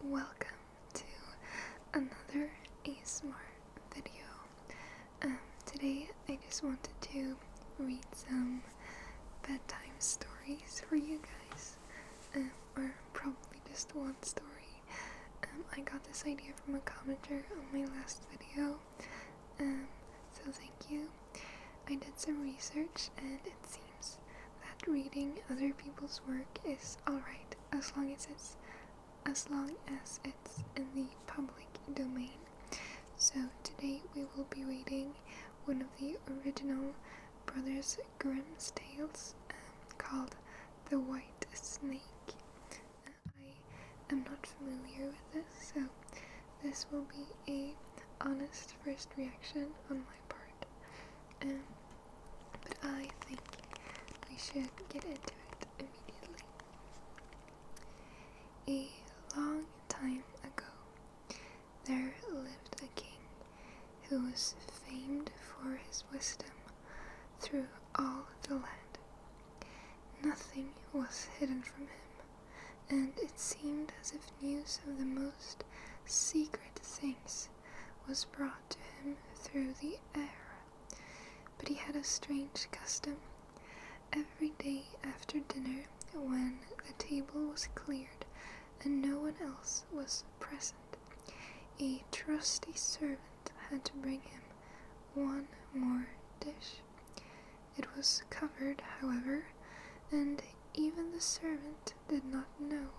welcome to another ASMR video. Today I just wanted to read some bedtime stories for you guys, or probably just one story. I got this idea from a commenter on my last video, so thank you. I did some research and it seems that reading other people's work is alright as long as it's in the public domain. So today we will be reading one of the original Brothers Grimm's tales called The White Snake. I am not familiar with this, so this will be a honest first reaction on my part. But I think we should get into it immediately. A long time ago, there lived a king who was famed for his wisdom through all the land. Nothing was hidden from him, and it seemed as if news of the most secret things was brought to him through the air. But he had a strange custom. Every day after dinner, when the table was cleared and no one else was present, a trusty servant had to bring him one more dish. It was covered, however, and even the servant did not know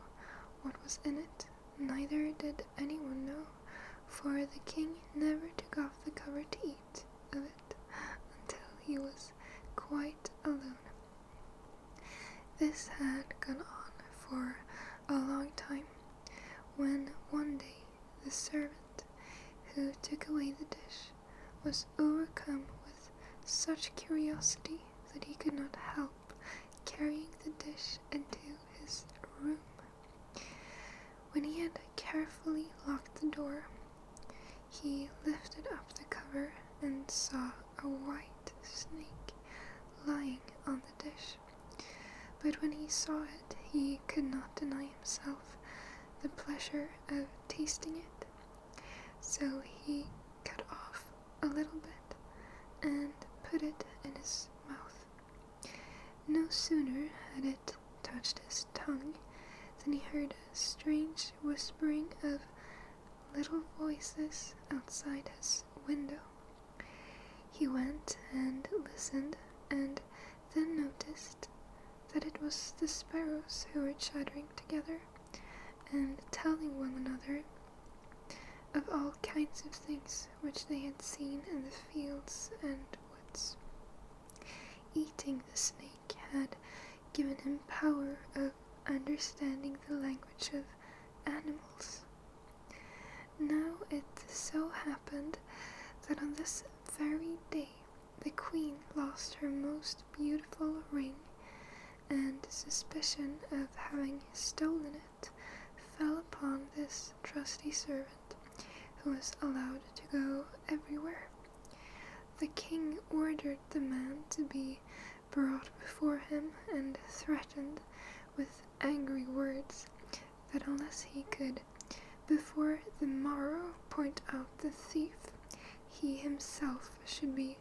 what was in it. Neither did anyone know, for the king never took off the cover to eat of it until he was quite alone. This had gone on for a long time, when one day the servant who took away the dish was overcome with such curiosity that he could not help carrying the dish into his room. When he had carefully locked the door, he lifted up the cover and saw a white snake lying on the dish. But when he saw it, he could not deny himself the pleasure of tasting it. So he cut off a little bit and put it in his mouth. No sooner had it touched his tongue than he heard a strange whispering of little voices outside his window. He went and listened, and then noticed that it was the sparrows who were chattering together and telling one another of all kinds of things which they had seen in the fields and woods. Eating the snake had given him power of understanding the language of animals. Now it so happened that on this very day the queen lost her most beautiful ring, and suspicion of having stolen it fell upon this trusty servant, who was allowed to go everywhere. The king ordered the man to be brought before him and threatened with angry words that unless he could before the morrow point out the thief, he himself should be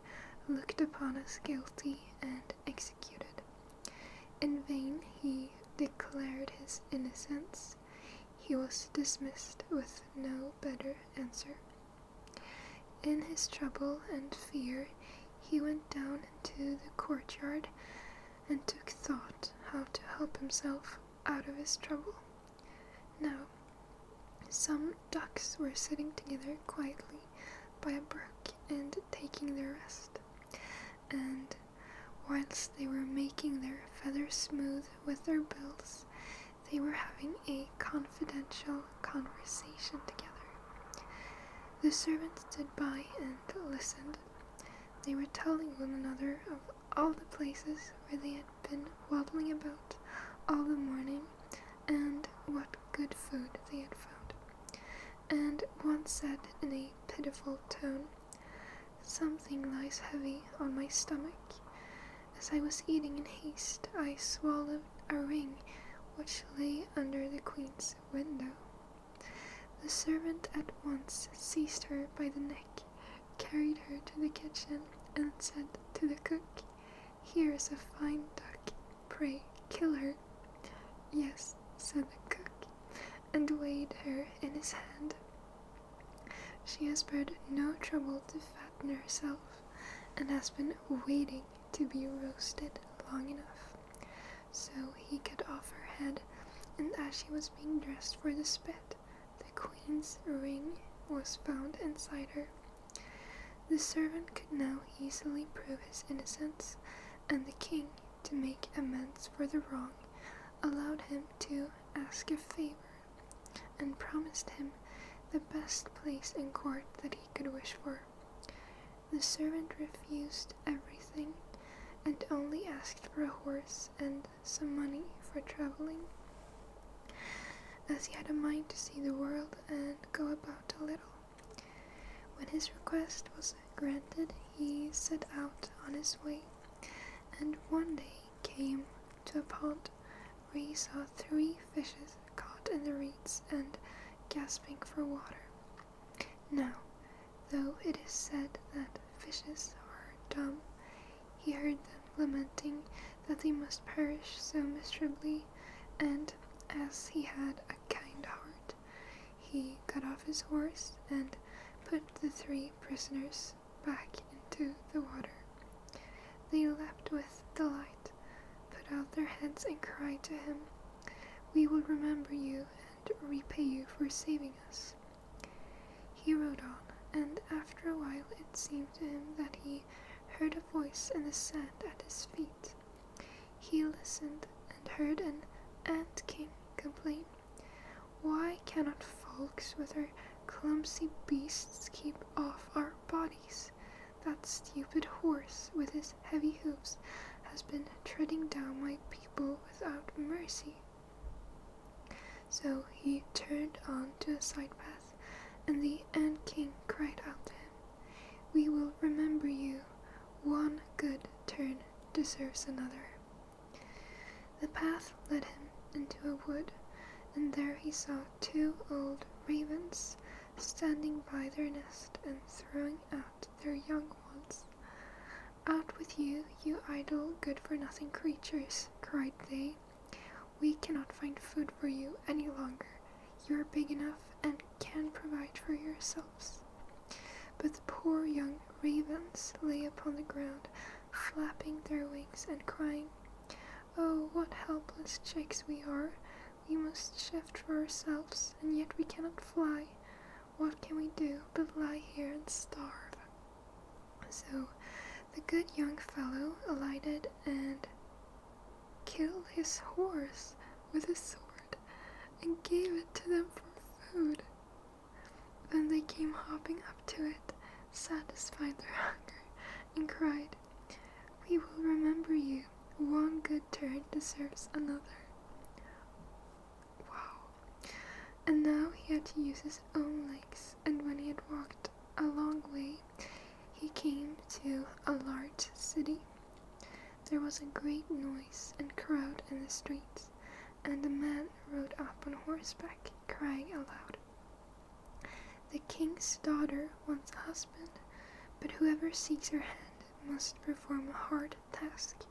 looked upon as guilty and executed. In vain he declared his innocence. He was dismissed with no better answer. In his trouble and fear, he went down into the courtyard and took thought how to help himself out of his trouble. Now, some ducks were sitting together quietly by a brook and taking their rest, and whilst they were making their feathers smooth with their bills, they were having a confidential conversation together. The servant stood by and listened. They were telling one another of all the places where they had been waddling about all the morning, and what good food they had found. And one said in a pitiful tone, "Something lies heavy on my stomach. As I was eating in haste, I swallowed a ring which lay under the queen's window." The servant at once seized her by the neck, carried her to the kitchen, and said to the cook, "Here is a fine duck, pray kill her." "Yes," said the cook, and weighed her in his hand. "She has spared no trouble to fatten herself, and has been waiting to be roasted long enough." So he cut off her head, and as she was being dressed for the spit, the queen's ring was found inside her. The servant could now easily prove his innocence, and the king, to make amends for the wrong, allowed him to ask a favor, and promised him the best place in court that he could wish for. The servant refused everything, and only asked for a horse and some money for traveling, as he had a mind to see the world and go about a little. When his request was granted, he set out on his way, and one day came to a pond where he saw 3 fishes caught in the reeds and gasping for water. Now, though it is said that fishes are dumb, he heard them lamenting that they must perish so miserably, and as he had a kind heart, he got off his horse and put the 3 prisoners back into the water. They leapt with delight, put out their heads and cried to him, "We will remember you and repay you for saving us." He rode on, and after a while it seemed to him that he heard a voice in the sand at his feet. He listened and heard an ant king complain, "Why cannot folks with their clumsy beasts keep off our bodies? That stupid horse with his heavy hoofs has been treading down my people without mercy." So he turned on to a side path, and the ant king cried out to him, "We will remember you. One good turn deserves another." The path led him into a wood, and there he saw 2 old ravens standing by their nest and throwing out their young ones. "Out with you, you idle, good-for-nothing creatures," cried they. "We cannot find food for you any longer. You are big enough and can provide for yourselves." But the poor young ravens lay upon the ground, flapping their wings and crying, "Oh, what helpless chicks we are! We must shift for ourselves, and yet we cannot fly. What can we do but lie here and starve?" So the good young fellow alighted and killed his horse with a sword and gave it to them for food. Then they came hopping up to it, satisfied their hunger, and cried, "We will remember you. One good turn deserves another." Wow. And now he had to use his own legs, and when he had walked a long way, he came to a large city. There was a great noise and crowd in the streets, and a man rode up on horseback, crying aloud, "The king's daughter wants a husband, but whoever seeks her hand must perform a hard task,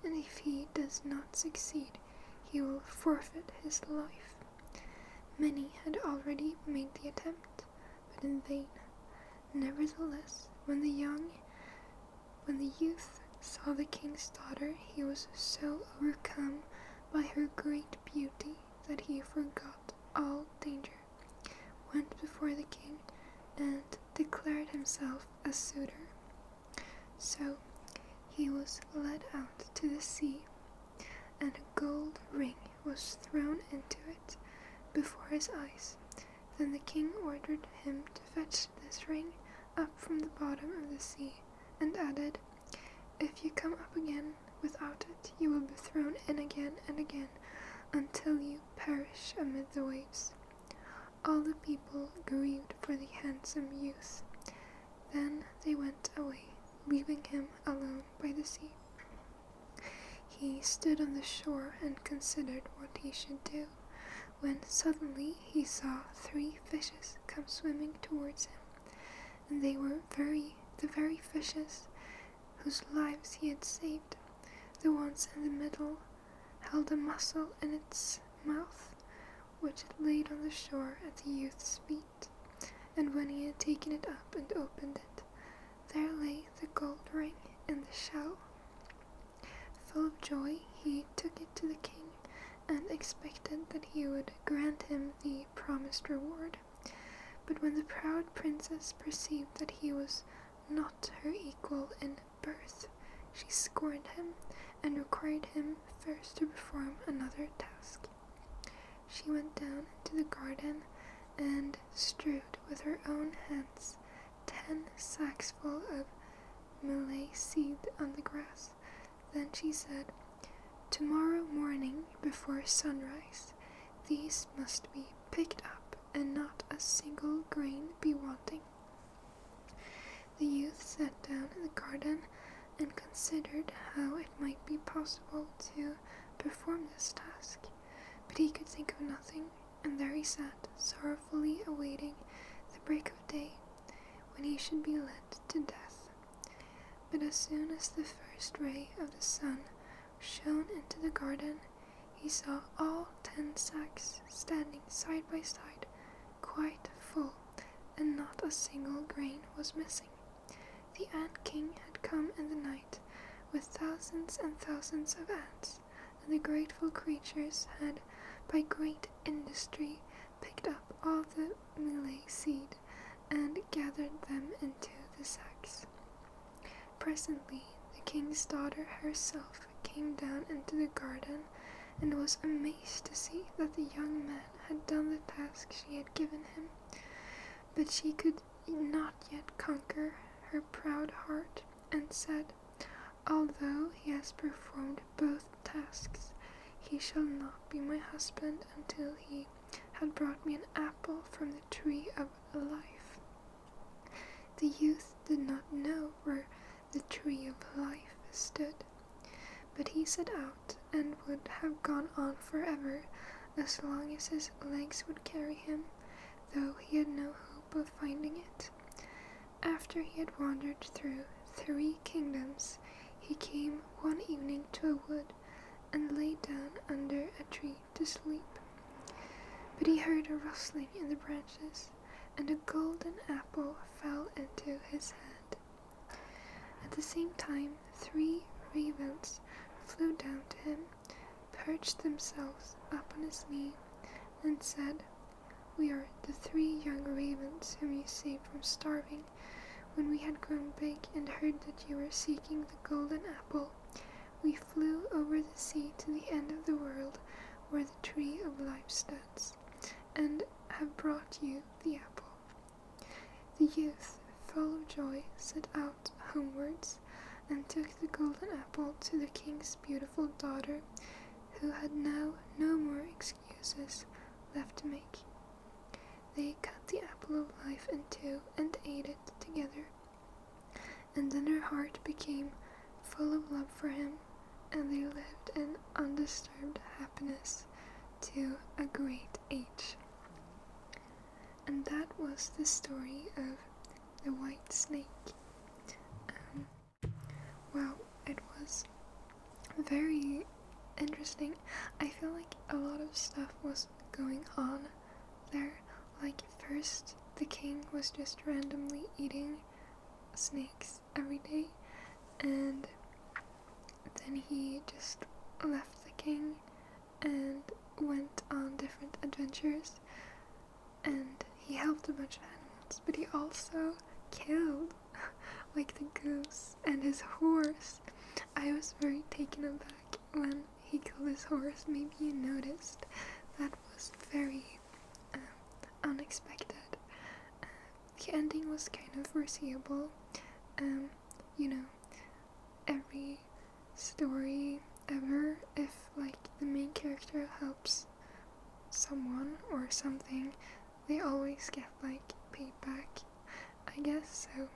and if he does not succeed, he will forfeit his life." Many had already made the attempt, but in vain. Nevertheless, when the youth saw the king's daughter, he was so overcome by her great beauty that he forgot all danger, went before the king, and declared himself a suitor. So he was led out to the sea, and a gold ring was thrown into it before his eyes. Then the king ordered him to fetch this ring up from the bottom of the sea, and added, "If you come up again without it, you will be thrown in again and again, until you perish amid the waves." All the people grieved for the handsome youth. Then they went away, leaving him alone by the sea. He stood on the shore and considered what he should do, when suddenly he saw 3 fishes come swimming towards him, and they were the very fishes whose lives he had saved. The ones in the middle held a mussel in its mouth, which it laid on the shore at the youth's feet, and when he had taken it up and opened it, there lay the gold ring in the shell. Full of joy, he took it to the king, and expected that he would grant him the promised reward. But when the proud princess perceived that he was not her equal in birth, she scorned him, and required him first to perform another task. She went down into the garden, and strewed with her own hands 10 sacks full of millet seed on the grass. Then she said, "Tomorrow morning before sunrise, these must be picked up, and not a single grain be wanting." The youth sat down in the garden and considered how it might be possible to perform this task, but he could think of nothing, and there he sat, sorrowfully awaiting the break of day, when he should be led to death. But as soon as the first ray of the sun shone into the garden, he saw all 10 sacks standing side by side, quite full, and not a single grain was missing. The ant king had come in the night with thousands and thousands of ants, and the grateful creatures had, by great industry, picked up all the millet seed and gathered them into the sacks. Presently, the king's daughter herself came down into the garden, and was amazed to see that the young man had done the task she had given him. But she could not yet conquer her proud heart, and said, "Although he has performed both tasks, he shall not be my husband until he had brought me an apple from the tree of life." The youth did not know where the tree of life stood, but he set out, and would have gone on forever as long as his legs would carry him, though he had no hope of finding it. After he had wandered through 3 kingdoms, he came one evening to a wood, and lay down under a tree to sleep. But he heard a rustling in the branches, and a golden apple fell into his hand. At the same time, 3 ravens flew down to him, perched themselves up on his knee, and said, "We are the 3 young ravens whom you saved from starving. When we had grown big and heard that you were seeking the golden apple, we flew over the sea to the end of the world where the tree of life stands, and have brought you the apple." The youth, full of joy, set out homewards, and took the golden apple to the king's beautiful daughter, who had now no more excuses left to make. They cut the apple of life in 2 and ate it together, and then her heart became full of love for him, and they lived in undisturbed happiness to a great age. And that was the story of the white snake. Wow, it was very interesting. I feel like a lot of stuff was going on there. Like, first, the king was just randomly eating snakes every day, and then he just left the king and went on different adventures, and he helped a bunch of animals, but he also killed like the goose and his horse. I was very taken aback when he killed his horse. Maybe you noticed. That was very unexpected. The ending was kind of foreseeable. You know, every story ever, if like the main character helps someone or something, they always get like paid back, I guess. So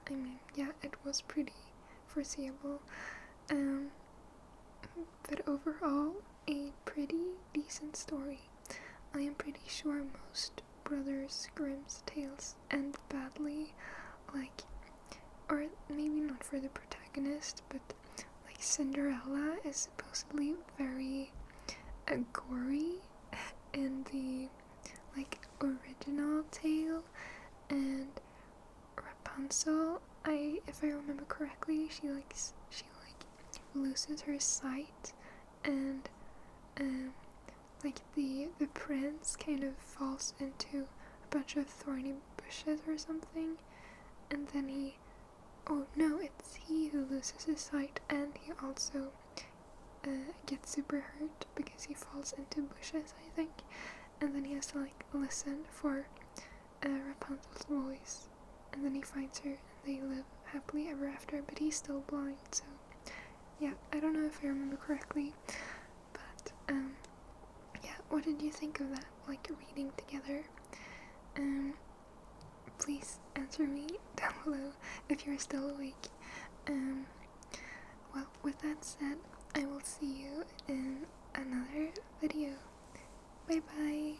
I mean, yeah, it was pretty foreseeable. But overall, a pretty decent story. sure most Brothers Grimm's tales end badly, like, or maybe not for the protagonist, but like Cinderella is supposedly very gory in the like original tale, and Rapunzel, if I remember correctly, she loses her sight, and like the prince kind of falls into a bunch of thorny bushes or something, and then it's he who loses his sight, and he also gets super hurt because he falls into bushes, I think, and then he has to like listen for Rapunzel's voice, and then he finds her and they live happily ever after, but he's still blind. So yeah, I don't know if I remember correctly, but yeah, what did you think of that, like, reading together? Please answer me down below if you're still awake. Well, with that said, I will see you in another video. Bye bye.